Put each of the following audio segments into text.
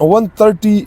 130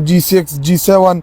G6, G7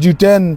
G10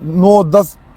9, 10,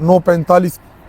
9:45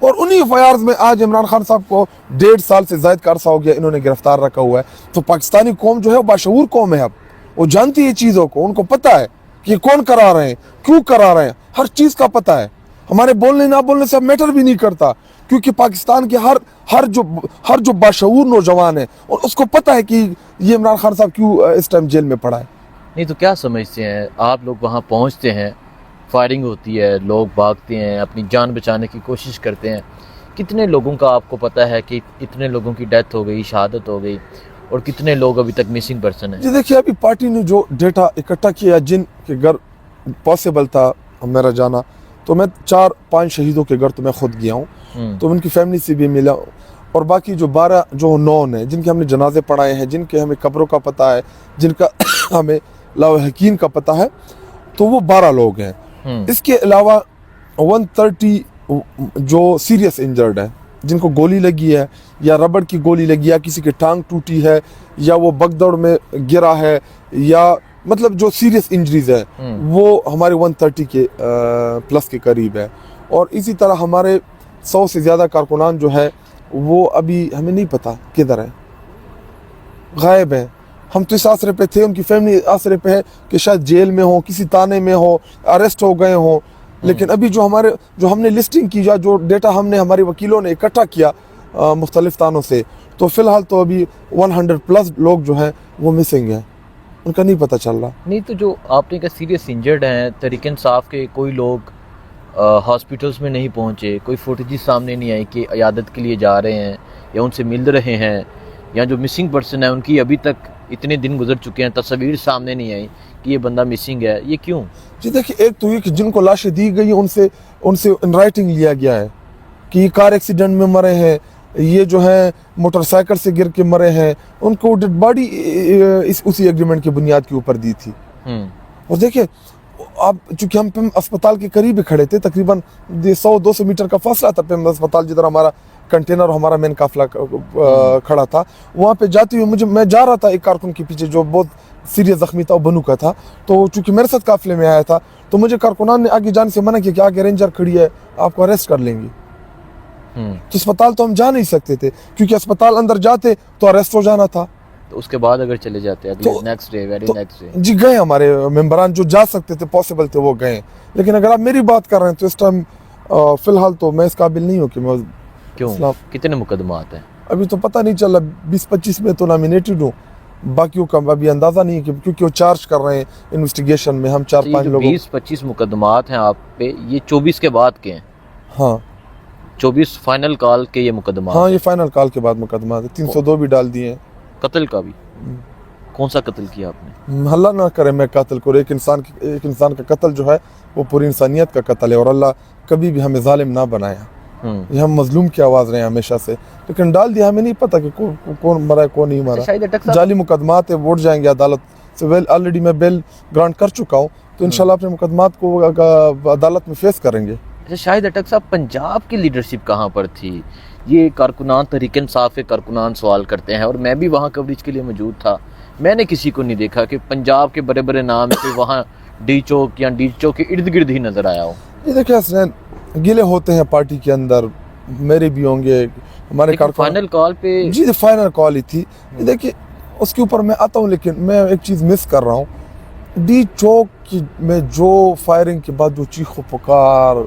اور انہی FIRs میں آج عمران خان صاحب کو 1.5 سال سے زائد کا عرصہ ہو گیا انہوں نے گرفتار رکھا ہوا ہے. تو پاکستانی قوم جو ہے وہ باشعور قوم ہے, اب وہ جانتی ہے چیزوں کو, ان کو پتہ ہے کہ یہ کون کرا رہے ہیں, کیوں کرا رہے ہیں, ہر چیز کا پتہ ہے. ہمارے بولنے نہ بولنے سے اب میٹر بھی نہیں کرتا, کیونکہ پاکستان کے ہر جو باشعور نوجوان ہے اور اس کو پتہ ہے کہ یہ عمران خان صاحب کیوں اس ٹائم جیل میں پڑا ہے. نہیں تو کیا سمجھتے ہیں آپ لوگ وہاں پہنچتے ہیں, فائرنگ ہوتی ہے, لوگ بھاگتے ہیں, اپنی جان بچانے کی کوشش کرتے ہیں, کتنے لوگوں کا آپ کو پتہ ہے کہ اتنے لوگوں کی ڈیتھ ہو گئی, شہادت ہو گئی, اور کتنے لوگ ابھی تک مسنگ پرسن ہیں؟ جی دیکھیے, ابھی پارٹی نے جو ڈیٹا اکٹھا کیا جن کے گھر پاسبل تھا میرا جانا, تو میں 4-5 شہیدوں کے گھر تو میں خود گیا ہوں, تو ان کی فیملی سے بھی ملا, اور باقی جو 12 جو نون ہیں جن کے ہم نے جنازے پڑھائے ہیں, جن کے ہمیں قبروں کا پتہ ہے, جن کا ہمیں لاواحقین کا پتہ ہے, تو وہ 12 لوگ ہیں. اس کے علاوہ 130 جو سیریس انجرڈ ہیں, جن کو گولی لگی ہے یا ربڑ کی گولی لگی ہے, کسی کی ٹانگ ٹوٹی ہے یا وہ بگدڑ میں گرا ہے, یا مطلب جو سیریس انجریز ہے وہ ہمارے 130 کے پلس کے قریب ہے. اور اسی طرح ہمارے 100 سے زیادہ کارکنان جو ہے وہ ابھی ہمیں نہیں پتہ کدھر ہیں, غائب ہیں. ہم تو اس آسرے پہ تھے, ان کی فیملی آسرے پہ ہے کہ شاید جیل میں ہو, کسی تانے میں ہو, اریسٹ ہو گئے ہوں. لیکن ابھی جو ہم نے لسٹنگ کی, جو ڈیٹا ہم نے ہمارے وکیلوں نے اکٹھا کیا مختلف تانوں سے, تو فی الحال تو ابھی 100+ لوگ جو ہیں وہ مسنگ ہیں, ان کا نہیں پتہ چل رہا. نہیں تو جو آپ نے کہا سیریس انجرڈ ہیں, تحریک انصاف کے کوئی لوگ ہاسپٹلس میں نہیں پہنچے, کوئی فوٹیجز سامنے نہیں آئی کہ عیادت کے لیے جا رہے ہیں یا ان سے مل رہے ہیں, یا جو مسنگ پرسن ہے ان کی ابھی تک اتنے دن گزر چکے ہیں, تصاویر سامنے نہیں آئی کہ یہ بندہ مسنگ ہے, یہ کیوں؟ جی دیکھیے, ایک تو یہ کہ جن کو لاشیں دی گئی ان سے ان رائٹنگ لیا گیا ہے کہ یہ کار ایکسیڈنٹ میں مرے ہیں, یہ جو ہے موٹر سائیکل سے گر کے مرے ہیں, ان کو ڈیڈ باڈی اسی ایگریمنٹ کی بنیاد کے اوپر دی تھی. اور دیکھیں اب چونکہ ہم پیم اسپتال کے قریب ہی کھڑے تھے, تقریباً 100-200 میٹر کا فاصلہ تھا پیم اسپتال جدھر ہمارا کنٹینر اور ہمارا مین قافلہ کھڑا تھا. وہاں پہ جاتے ہوئے میں جا رہا تھا ایک کارکن کے پیچھے جو بہت سیریس زخمی تھا, وہ بنو کا تھا, تو چونکہ میرے ساتھ قافلے میں آیا تھا, تو مجھے کارکنان نے آگے جانے سے منع کیا کہ آگے رینجر کھڑی ہے, آپ کو اریسٹ کر لیں گے. تو اسپتال تو ہم جا نہیں سکتے تھے, کیونکہ اسپتال اندر جاتے تو اریسٹ ہو جانا تھا. تو اس کے بعد اگر چلے جاتے نیکسٹ ڈے جی گئے, ہمارے ممبران جو جا سکتے تھے پاسبل تھے وہ گئے. لیکن اگر آپ میری بات کر رہے ہیں تو اس ٹائم فی الحال تو میں اس قابل نہیں ہوں کہ میں کیوں, کتنے مقدمات ہیں ابھی تو پتہ نہیں چلا. 20-25 میں تو نامینیٹڈ ہوں, باقیوں کا ابھی اندازہ نہیں ہے کیونکہ وہ چارج کر رہے ہیں انویسٹیگیشن میں. ہم 4-5 لوگوں 20-25 مقدمات ہیں آپ پہ, یہ 24 کے بعد کے ہیں؟ ہاں 24 فائنل کال کے یہ مقدمات. ہاں یہ فائنل کال کے بعد مقدمات ہیں. 302 بھی ڈال دیے ہیں. قتل کا بھی؟ کون سا قتل کیا آپ نے؟ اللہ نہ کرے میں قاتل کو, ایک انسان کا قتل جو ہے وہ پوری انسانیت کا قتل ہے, اور اللہ کبھی بھی ہمیں ظالم نہ بنایا. یہ ہم مظلوم کی آواز رہے ہیں ہمیشہ سے, لیکن ڈال دیا. ہمیں نہیں پتا کہ کون مرا ہے کون نہیں مرا. جعلی مقدمات ہے, ووٹ جائیں گے عدالت سے. آلریڈی میں بیل گرانٹ کر چکا ہوں, تو انشاءاللہ اپنے مقدمات کو عدالت میں فیس کریں گے. اچھا شاہد اٹک صاحب, پنجاب کی لیڈرشپ کہاں پر تھی؟ یہ کارکنان تحریک انصاف کے کارکنان سوال کرتے ہیں, اور میں بھی وہاں کوریج کے لیے موجود تھا. میں نے کسی کو نہیں دیکھا کہ پنجاب کے بڑے بڑے نام سے وہااں ڈی چوک یا ڈی چوک کے ارد گرد ہی نظر آیا ہو. یہ دیکھیں حسنین, گلے ہوتے ہیں پارٹی کے اندر, میرے بھی ہوں گے, ہمارے کارکن. فائنل کال پہ جی فائنل کال ہی تھی. دیکھیے اس کے اوپر میں آتا ہوں, لیکن میں ایک چیز مس کر رہا ہوں. ڈی چوک میں جو فائرنگ کے بعد جو چیخ و پکار,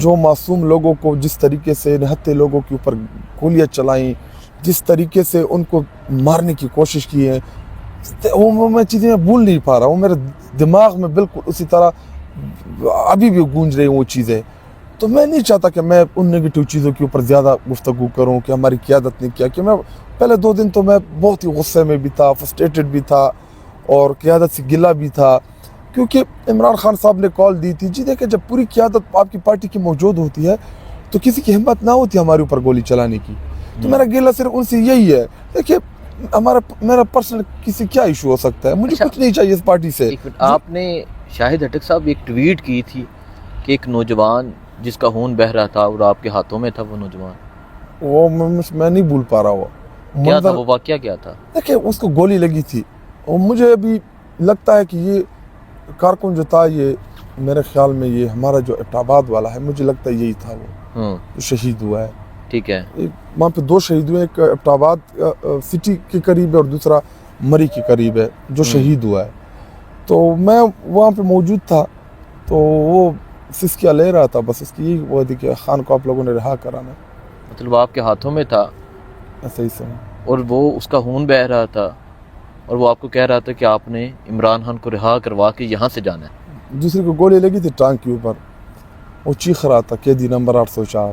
جو معصوم لوگوں کو جس طریقے سے نہتے لوگوں کے اوپر گولیاں چلائیں, جس طریقے سے ان کو مارنے کی کوشش کی ہے, وہ میں چیزیں میں بھول نہیں پا رہا ہوں. میرے دماغ میں بالکل اسی طرح ابھی بھی گونج رہی وہ چیزیں. تو میں نہیں چاہتا کہ میں ان نگیٹو چیزوں کے اوپر زیادہ گفتگو کروں کہ ہماری قیادت نے کیا. کہ میں پہلے 2 دن تو میں بہت ہی غصے میں بھی تھا, فرسٹریٹڈ بھی تھا, اور قیادت سے گلہ بھی تھا, کیونکہ عمران خان صاحب نے کال دی تھی. جی دیکھیں, جب پوری قیادت آپ کی پارٹی کی موجود ہوتی ہے تو کسی کی ہمت نہ ہوتی ہمارے اوپر گولی چلانے کی. تو میرا گلہ صرف ان سے یہی ہے. دیکھیے میرا پرسنل کسی کیا ایشو ہو سکتا ہے, مجھے کچھ نہیں چاہیے اس پارٹی سے. آپ نے شاہد اٹک صاحب ایک ٹویٹ کی تھی کہ ایک نوجوان جس کا خون بہ رہا تھا اور آپ کے ہاتھوں میں تھا, وہ نوجوان وہ میں نہیں بھول پا رہا. وہ کیا تھا, وہ واقعہ کیا تھا؟ دیکھیں اس کو گولی لگی تھی, اور مجھے ابھی لگتا ہے کہ یہ کارکن جو تھا, یہ میرے خیال میں یہ ہمارا جو ایبٹ آباد والا ہے, مجھے لگتا ہے یہی تھا وہ. جو شہید ہوا ہے. ٹھیک ہے. وہاں پہ 2 شہید ہوئے, ایک ایبٹ آباد سٹی کے قریب ہے اور دوسرا مری کے قریب ہے جو شہید ہوا ہے. تو میں وہاں پہ موجود تھا, تو وہ سسکیاں لے رہا تھا, بس اس کی یہی وہ تھی کہ خان کو آپ لوگوں نے رہا کرانا. مطلب آپ کے ہاتھوں میں تھا ایسا ہی سے, اور وہ اس کا خون بہہ رہا تھا, اور وہ آپ کو کہہ رہا تھا کہ آپ نے عمران خان کو رہا کروا کے یہاں سے جانا ہے. دوسرے کو گولی لگی تھی ٹانگ کے اوپر, وہ چیخ رہا تھا قیدی نمبر 804.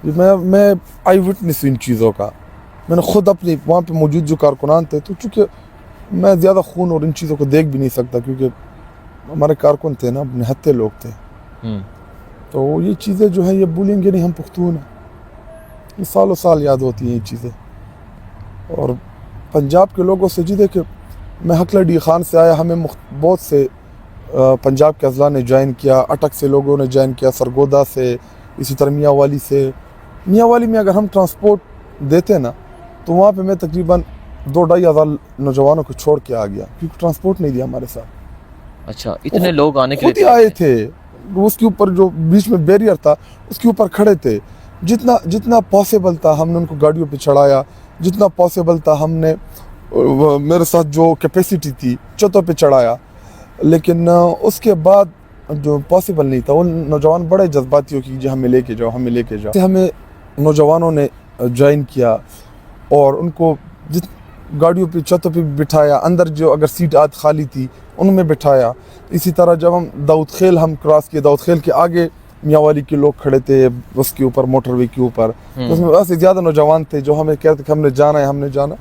میں آئی وٹنس ان چیزوں کا, میں نے خود اپنی وہاں پہ موجود جو کارکنان تھے, تو چونکہ میں زیادہ خون اور ان چیزوں کو دیکھ بھی نہیں سکتا کیونکہ ہمارے کارکن تھے نا, نہتے لوگ تھے, تو یہ چیزیں جو ہیں یہ بھولیں گے نہیں, ہم پختون ہیں, یہ سالوں سال یاد ہوتی ہیں یہ چیزیں. اور پنجاب کے لوگوں سے جی دیکھیں, میں حقلہ ڈی خان سے آیا, ہمیں بہت سے پنجاب کے اضلاع نے جوائن کیا, اٹک سے لوگوں نے جوائن کیا, سرگودا سے, اسی طرح میاں والی سے. میاں والی میں اگر ہم ٹرانسپورٹ دیتے نا تو وہاں پہ میں تقریباً 2-2.5 ہزار نوجوانوں کو چھوڑ کے آ گیا کیونکہ ٹرانسپورٹ نہیں دیا ہمارے ساتھ. اچھا, اتنے لوگ آنے کے خود ہی آئے تھے, اس کے اوپر جو بیچ میں بیریئر تھا اس کے اوپر کھڑے تھے, جتنا پاسبل تھا ہم نے ان کو گاڑیوں پہ چڑھایا, جتنا پاسبل تھا ہم نے میرے ساتھ جو کیپیسٹی تھی چھتوں پہ چڑھایا. لیکن اس کے بعد جو پاسبل نہیں تھا, وہ نوجوان بڑے جذباتی ہو کہ جی ہمیں لے کے جاؤ, ہمیں لے کے جاؤ. ہمیں نوجوانوں نے جوائن کیا اور ان کو گاڑیوں پہ چھتوں پہ بٹھایا, اندر جو اگر سیٹ خالی تھی ان میں بٹھایا. اسی طرح جب ہم داؤد خیل ہم کراس کیے, داؤد خیل کے آگے میاں والی کے لوگ کھڑے تھے اس کے اوپر, موٹر وے کے اوپر, اس میں ایسے زیادہ نوجوان تھے جو ہمیں کہتے کہ ہم نے جانا ہے, ہم نے جانا.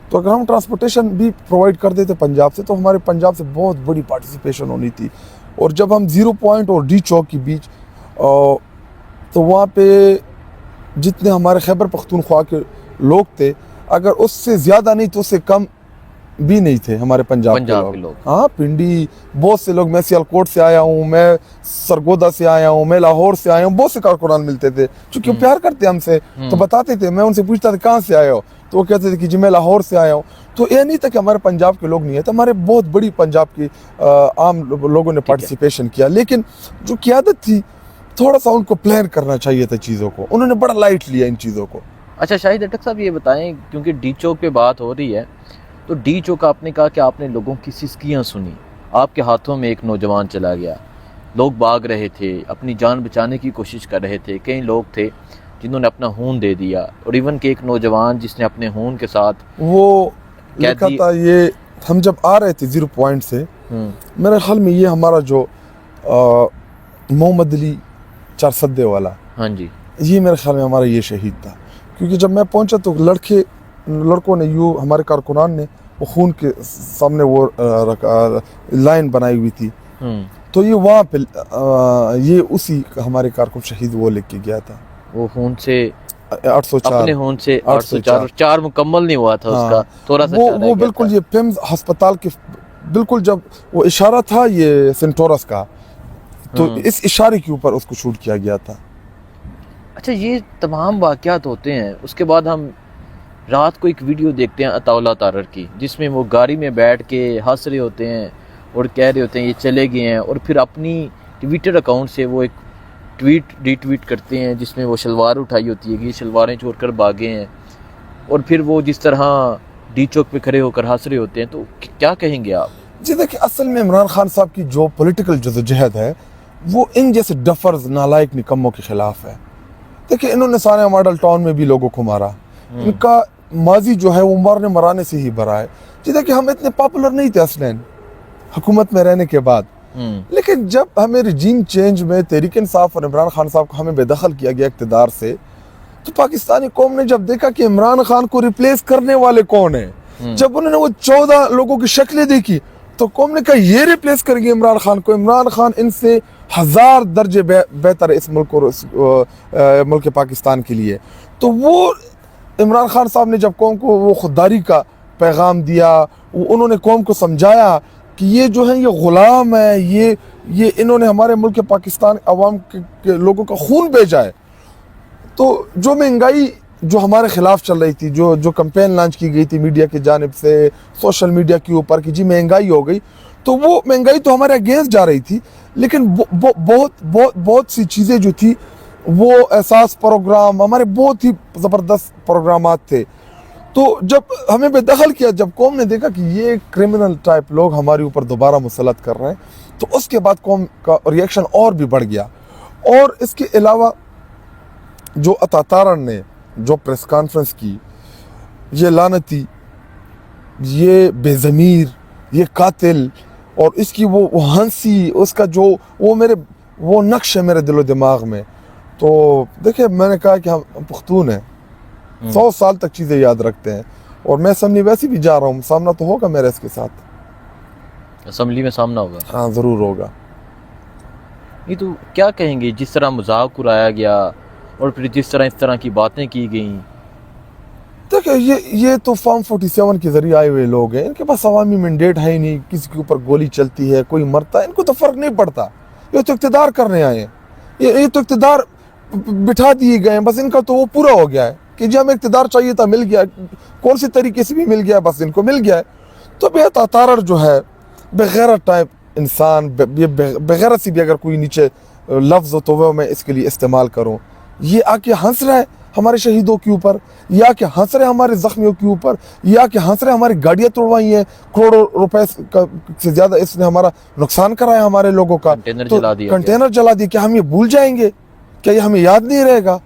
تو اگر ہم ٹرانسپورٹیشن بھی پرووائڈ کر دیتے پنجاب سے تو ہمارے پنجاب سے بہت بڑی پارٹیسپیشن ہونی تھی. اور جب ہم 0 پوائنٹ اور ڈی چوک کے بیچ, تو وہاں پہ جتنے ہمارے خیبر پختونخوا کے لوگ تھے, اگر اس سے زیادہ نہیں تو اس سے کم بھی نہیں تھے ہمارے پنجاب کے لوگ. ہاں, پنڈی بہت سے لوگ, میں سیالکوٹ سے آیا ہوں, میں سرگودا سے آیا ہوں, میں لاہور سے آیا ہوں, بہت سے کارکنان ملتے تھے چونکہ وہ پیار کرتے ہم سے, تو بتاتے تھے. میں ان سے پوچھتا تھا کہاں سے آئے ہو, تو وہ کہتے تھے کہ جی میں لاہور سے آیا ہوں. تو یہ نہیں تھا کہ ہمارے پنجاب کے لوگ نہیں ہیں, تو ہمارے بہت بڑی پنجاب کی عام لوگوں نے پارٹیسپیشن کیا. لیکن جو قیادت تھی تھوڑا سا ان کو پلان کرنا چاہیے تھا چیزوں کو, انہوں نے بڑا لائٹ لیا ان چیزوں کو. اچھا شاہد اٹک صاحب, یہ بتائیں کیونکہ ڈی چوک پہ بات ہو رہی ہے, تو ڈی چوک آپ نے کہا کہ آپ نے لوگوں کی سسکیاں سنی, آپ کے ہاتھوں میں ایک نوجوان چلا گیا, لوگ بھاگ رہے تھے, اپنی جان بچانے کی کوشش کر رہے تھے, کئی لوگ تھے جنہوں نے اپنا خون دے دیا, اور ایون کہ ایک نوجوان جس نے اپنے خون کے ساتھ وہ لکھا تھا. یہ ہم جب آ رہے تھے 0 پوائنٹ سے, میرے خیال میں یہ ہمارا جو محمد علی چارسدے والا, ہاں جی, یہ میرے خیال میں ہمارا یہ شہید تھا. کیونکہ جب میں پہنچا تو لڑکوں نے یوں, ہمارے کارکنان نے وہ خون کے سامنے وہ لائن بنائی ہوئی تھی, تو یہ وہاں پہ یہ اسی ہمارے کارکن شہید وہ لکھ کے گیا تھا. وہ خون سے 804, اپنے خون سے 804 مکمل نہیں ہوا تھا اس کا, تھوڑا سا وہ بالکل یہ پیمز ہسپتال کے بالکل جب وہ اشارہ تھا یہ سینٹورس کا, تو اس اشارے کے اوپر اس کو شوٹ کیا گیا تھا. اچھا, یہ تمام واقعات ہوتے ہیں, اس کے بعد ہم رات کو ایک ویڈیو دیکھتے ہیں عطاءاللہ تارڑ کی, جس میں وہ گاڑی میں بیٹھ کے ہنس رہے ہوتے ہیں اور کہہ رہے ہوتے ہیں یہ چلے گئے ہیں, اور پھر اپنی ٹویٹر اکاؤنٹ سے وہ ایک ٹویٹ ری ٹویٹ کرتے ہیں جس میں وہ شلوار اٹھائی ہوتی ہے کہ یہ شلواریں چھوڑ کر بھاگے ہیں, اور پھر وہ جس طرح ڈی چوک پہ کھڑے ہو کر ہنس رہے ہوتے ہیں. تو کیا کہیں گے آپ؟ جی دیکھیں, اصل میں عمران خان صاحب کی جو پولیٹیکل جدوجہد ہے وہ ان جیسے ڈفرز نالائق نکموں کے خلاف ہے. دیکھیں, انہوں نے سارے ماڈل ٹاؤن میں بھی لوگوں کو مارا, ان کا ماضی جو ہے وہ مارنے مرانے سے ہی بھرا ہے. جی دیکھیں, ہم اتنے پاپولر نہیں تھے اصلاً حکومت میں رہنے کے بعد, لیکن جب ہمیں رجیم چینج میں تحریک انصاف اور عمران خان صاحب کو ہمیں بے دخل کیا گیا اقتدار سے, تو پاکستانی قوم نے جب دیکھا کہ عمران خان کو ریپلیس کرنے والے کون ہیں, جب انہوں نے وہ 14 لوگوں کی شکلیں دیکھی تو قوم نے کہا یہ ریپلیس کریں گے عمران خان کو, عمران خان ان سے 1000 درجے بہتر ہے اس ملک اور ملک پاکستان کے لیے. تو وہ عمران خان صاحب نے جب قوم کو وہ خودداری کا پیغام دیا, انہوں نے قوم کو سمجھایا کہ یہ جو ہے یہ غلام ہے, یہ انہوں نے ہمارے ملک پاکستان عوام کے لوگوں کا خون بھیجا ہے. تو جو مہنگائی جو ہمارے خلاف چل رہی تھی, جو کمپین لانچ کی گئی تھی میڈیا کی جانب سے, سوشل میڈیا کے اوپر کہ جی مہنگائی ہو گئی, تو وہ مہنگائی تو ہمارے اگینسٹ جا رہی تھی, لیکن بہت سی چیزیں جو تھی وہ احساس پروگرام ہمارے بہت ہی زبردست پروگرامات تھے. تو جب ہمیں بے دخل کیا, جب قوم نے دیکھا کہ یہ کرمنل ٹائپ لوگ ہمارے اوپر دوبارہ مسلط کر رہے ہیں, تو اس کے بعد قوم کا ریئیکشن اور بھی بڑھ گیا. اور اس کے علاوہ جو عطا تارڑ نے جو پریس کانفرنس کی, یہ لعنتی, یہ بے ضمیر, یہ قاتل, اور اس کی وہ ہنسی, اس کا جو وہ نقش ہے میرے دل و دماغ میں. تو دیکھیں, میں نے کہا کہ ہم پختون ہیں, 100 سال تک چیزیں یاد رکھتے ہیں. اور میں اسمبلی ویسے بھی جا رہا ہوں, سامنا تو ہوگا میرا اس کے ساتھ. اسمبلی میں سامنا ہوگا؟ ہاں ضرور ہوگا. یہ تو کیا کہیں گے, جس طرح مذاق اڑایا گیا اور پھر جس طرح اس طرح کی باتیں کی گئیں. دیکھیں, یہ تو فارم 47 کے ذریعے آئے ہوئے لوگ ہیں, ان کے پاس عوامی مینڈیٹ ہے ہی نہیں. کسی کے اوپر گولی چلتی ہے, کوئی مرتا ہے, ان کو تو فرق نہیں پڑتا. یہ تو اقتدار کرنے آئے ہیں, یہ تو اقتدار بٹھا دیے گئے ہیں. بس ان کا تو وہ پورا ہو گیا ہے کہ جی ہمیں اقتدار چاہیے تھا, مل گیا, کون سی طریقے سے بھی مل گیا, بس ان کو مل گیا ہے. تو بے عطا تارڑ جو ہے, بغیرت ٹائپ انسان, بغیرت سے بھی اگر کوئی نیچے لفظ ہو تو وہ میں اس کے لیے استعمال کروں, یہ آ کے ہنس رہا ہے ہمارے شہیدوں کے اوپر, یا کہ ہنس رہے ہمارے زخمیوں کے اوپر, یا کہ ہنس رہے ہماری گاڑیاں توڑوائی ہیں, کروڑوں روپے سے زیادہ اس نے ہمارا نقصان کرایا ہمارے لوگوں کا. کنٹینر جلا دیا. کیا ہم یہ بھول جائیں گے؟ کیا یہ ہمیں یاد نہیں رہے گا؟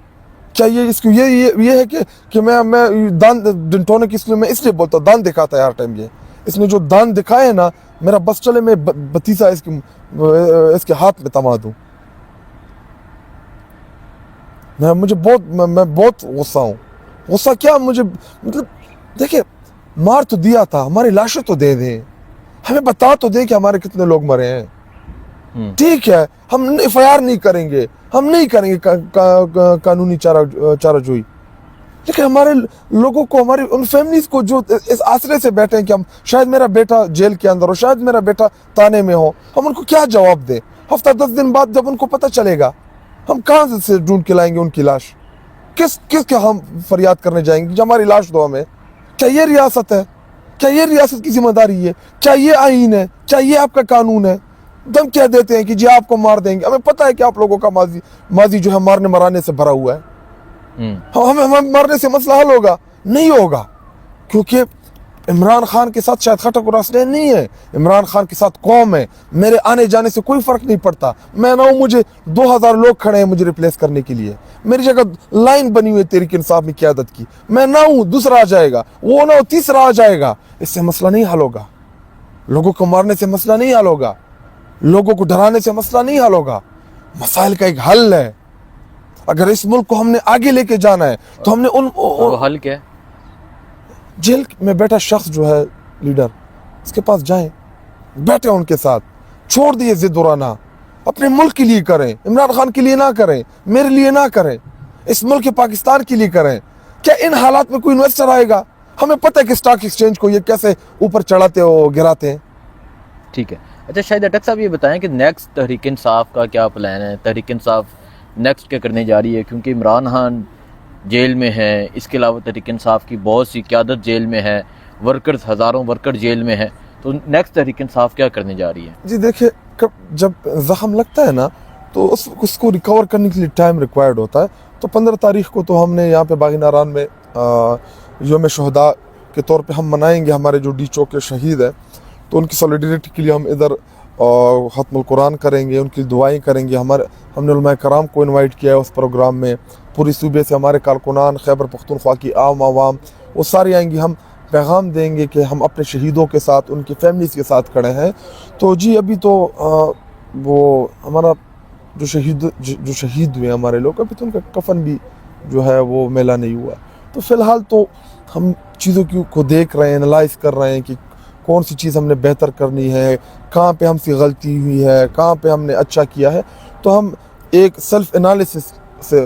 کیا یہ اس کو یہ ہے کہ میں دان ڈنٹونے کی میں اس لیے بولتا ہوں, دان دکھاتا ہے ہر ٹائم. یہ اس نے جو دان دکھائے نا, میرا بس چلے میں بتیسا اس کے ہاتھ میں تما دوں. میں بہت غصہ ہوں. غصہ کیا, مجھے مطلب دیکھیں, مار تو دیا تھا, ہماری لاشیں تو دے دیں, ہمیں بتا تو دیں کہ ہمارے کتنے لوگ مرے ہیں. ٹھیک ہے, ہم ایف آئی آر نہیں کریں گے, ہم نہیں کریں گے قانونی چارہ جوئی, لیکن ہمارے لوگوں کو, ہماری ان فیملیز کو جو اس آسرے سے بیٹھے ہیں کہ ہم شاید میرا بیٹا جیل کے اندر ہو, شاید میرا بیٹا تانے میں ہو, ہم ان کو کیا جواب دیں؟ ہفتہ 10 دن بعد جب ان کو پتہ چلے گا, ہم کہاں سے ڈھونڈ کے لائیں گے ان کی لاش؟ کس کے ہم فریاد کرنے جائیں گے جو ہماری لاش دو ہمیں؟ کیا یہ ریاست ہے؟ کیا یہ ریاست کی ذمہ داری ہے؟ کیا یہ آئین ہے؟ کیا یہ آپ کا قانون ہے؟ دم کہہ دیتے ہیں کہ جی آپ کو مار دیں گے. ہمیں پتہ ہے کہ آپ لوگوں کا ماضی جو ہے مارنے مرانے سے بھرا ہوا ہے. ہمیں مارنے سے مسئلہ حل ہوگا؟ نہیں ہوگا, کیونکہ عمران خان کے ساتھ شاید خٹک اور اسلحہ نہیں ہے, عمران خان کے ساتھ قوم ہے. میرے آنے جانے سے کوئی فرق نہیں پڑتا. میں نہ ہوں, مجھے 2000 لوگ کھڑے ہیں مجھے ریپلیس کرنے کے لیے, میری جگہ لائن بنی ہوئی ہے تحریک انصاف میں قیادت کی. میں نہ ہوں, دوسرا آ جائے گا, وہ نہ ہو, تیسرا آ جائے گا. اس سے مسئلہ نہیں حل ہوگا. لوگوں کو مارنے سے مسئلہ نہیں حل ہوگا, لوگوں کو ڈرانے سے مسئلہ نہیں حل ہوگا. مسائل کا ایک حل ہے. اگر اس ملک کو ہم نے آگے لے کے جانا ہے تو ہم نے وہ حل کیا ہے؟ جیل میں بیٹھا شخص جو ہے لیڈر, اس کے پاس جائیں, بیٹھے ان کے ساتھ, چھوڑ دیے ضد ورانا, اپنے ملک کے لیے کریں, عمران خان کے لیے نہ کریں, میرے لیے نہ کریں, اس ملک پاکستان کے لیے کریں. کیا ان حالات میں کوئی انویسٹر آئے گا؟ ہمیں پتہ ہے کہ اسٹاک ایکسچینج کو یہ کیسے اوپر چڑھاتے ہو گراتے ہیں. ٹھیک ہے. اچھا شاہد اٹک صاحب, یہ بتائیں کہ نیکسٹ تحریک انصاف کا کیا پلان ہے؟ تحریک انصاف نیکسٹ کیا کرنے جا رہی ہے؟ کیونکہ عمران خان جیل میں ہے, اس کے علاوہ تحریک انصاف کی بہت سی قیادت جیل میں ہے, ورکرز, ہزاروں ورکر جیل میں ہیں, تو نیکسٹ تحریک انصاف کیا کرنے جا رہی ہے؟ جی دیکھیں, جب زخم لگتا ہے نا تو اس کو ریکور کرنے کے لیے ٹائم ریکوائرڈ ہوتا ہے. تو 15 تاریخ کو تو ہم نے یہاں پہ باغ ناران میں یوم شہداء کے طور پہ ہم منائیں گے. ہمارے جو ڈی چوک کے شہید ہیں, تو ان کی سولیڈریٹی کے لیے ہم ادھر ختم القرآن کریں گے, ان کی دعائیں کریں گے. ہم نے علماء کرام کو انوائٹ کیا ہے اس پروگرام میں. پوری صوبے سے ہمارے کارکنان, خیبر پختونخوا کی عوام, وہ سارے آئیں گے. ہم پیغام دیں گے کہ ہم اپنے شہیدوں کے ساتھ, ان کی فیملیز کے ساتھ کھڑے ہیں. تو جی ابھی تو وہ ہمارا جو شہید ہوئے ہمارے لوگ, ابھی تو ان کا کفن بھی جو ہے وہ میلا نہیں ہوا. تو فی الحال تو ہم چیزوں کو دیکھ رہے ہیں, انالائز کر رہے ہیں کہ کون سی چیز ہم نے بہتر کرنی ہے, کہاں پہ ہم سے غلطی ہوئی ہے, کہاں پہ ہم نے اچھا کیا ہے. تو ہم ایک سیلف انالیسس سے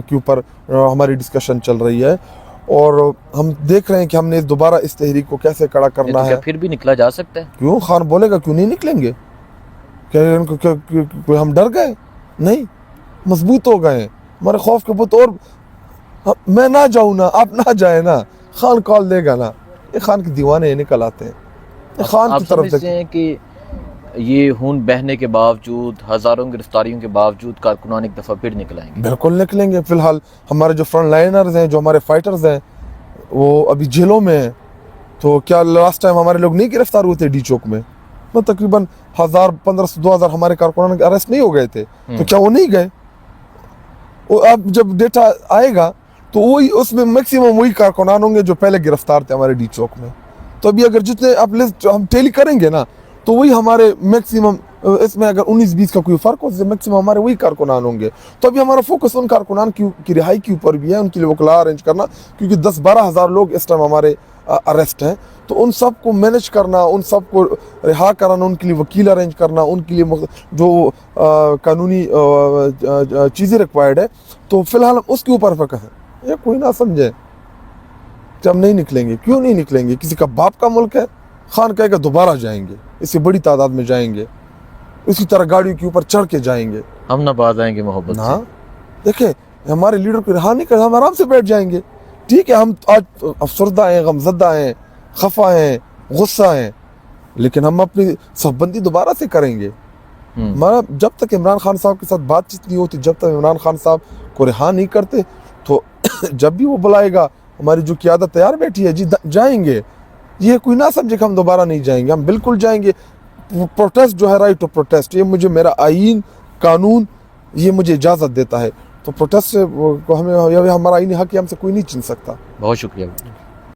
کے اوپر ہماری ڈسکشن چل رہی ہے, اور ہم دیکھ رہے ہیں کہ ہم نے دوبارہ اس تحریک کو کیسے کڑا کرنا ہے. پھر بھی نکلا جا سکتا ہے؟ کیوں خان بولے گا, کیوں نہیں نکلیں گے؟ کیا ہم ڈر گئے؟ نہیں, مضبوط ہو گئے. ہمارے خوف کے بت, اور میں نہ جاؤں نا, آپ نہ جائیں نا, خان کال دے گا نا. یہ خان کے دیوانے نکل آتے ہیں. خان کی طرف سے کہ یہ خون بہنے کے باوجود، ہزاروں گرفتاریوں کے باوجود کارکنان ایک دفعہ پھر نکل آئیں گے؟ بالکل نکلیں گے. فی الحال ہمارے جو فرنٹ لائنرز ہیں، جو ہمارے فائٹرز ہیں، وہ ابھی جیلوں میں ہیں. تو کیا لاسٹ ٹائم ہمارے لوگ نہیں گرفتار ہوئے تھے ڈی چوک میں؟ تقریباً 1000 1500 2000 ہمارے کارکنان اریسٹ نہیں ہو گئے تھے. تو کیا وہ نہیں گئے؟ اب جب ڈیٹا آئے گا تو وہی اس میں میکسیمم وہی کارکنان ہوں گے جو پہلے گرفتار تھے ہمارے ڈی چوک میں. تو ابھی اگر جتنے اب لسٹ ہم ٹیلی کریں گے نا تو وہی ہمارے میکسیمم، اس میں اگر 19-20 کا کوئی فرق ہو تو میکسیمم ہمارے وہی کارکنان ہوں گے. تو ابھی ہمارا فوکس ان کارکنان کی رہائی کے اوپر بھی ہے، ان کے لیے وکلا ارینج کرنا، کیونکہ 10-12 ہزار لوگ اس ٹائم ہمارے اریسٹ ہیں. تو ان سب کو مینیج کرنا، ان سب کو رہا کرانا، ان کے لیے وکیل ارینج کرنا، ان کے لیے جو قانونی چیزیں ریکوائرڈ ہے، تو فی الحال اس کے اوپر فوکس ہے. یہ کوئی نہ سمجھے کہ ہم نہیں نکلیں گے. کیوں نہیں نکلیں گے؟ کسی کا باپ کا ملک ہے. خان کہے گا دوبارہ جائیں گے، اس سے بڑی تعداد میں جائیں گے، اسی طرح گاڑیوں کے اوپر چڑھ کے جائیں گے. ہم نہ باز آئیں گے محبت سے. دیکھیں ہمارے لیڈر کو رہا نہیں کرتا، ہم آرام سے بیٹھ جائیں گے. ٹھیک ہے، ہم آج افسردہ ہیں، غمزدہ ہیں، خفا ہیں، غصہ ہیں، لیکن ہم اپنی صف بندی دوبارہ سے کریں گے. جب تک عمران خان صاحب کے ساتھ بات چیت نہیں ہوتی، جب تک عمران خان صاحب کو رہا نہیں کرتے، تو جب بھی وہ بلائے گا ہماری جو قیادت تیار بیٹھی ہے، جی جائیں گے. یہ کوئی نہ سمجھے کہ ہم دوبارہ نہیں جائیں گے. ہم بالکل جائیں گے. پروٹیسٹ جو ہے، رائٹ ٹو پروٹیسٹ، یہ مجھے میرا آئین، قانون یہ مجھے اجازت دیتا ہے. تو پروٹیسٹ سے ہمیں ہمارا آئینی حق ہم سے کوئی نہیں چھین سکتا. بہت شکریہ.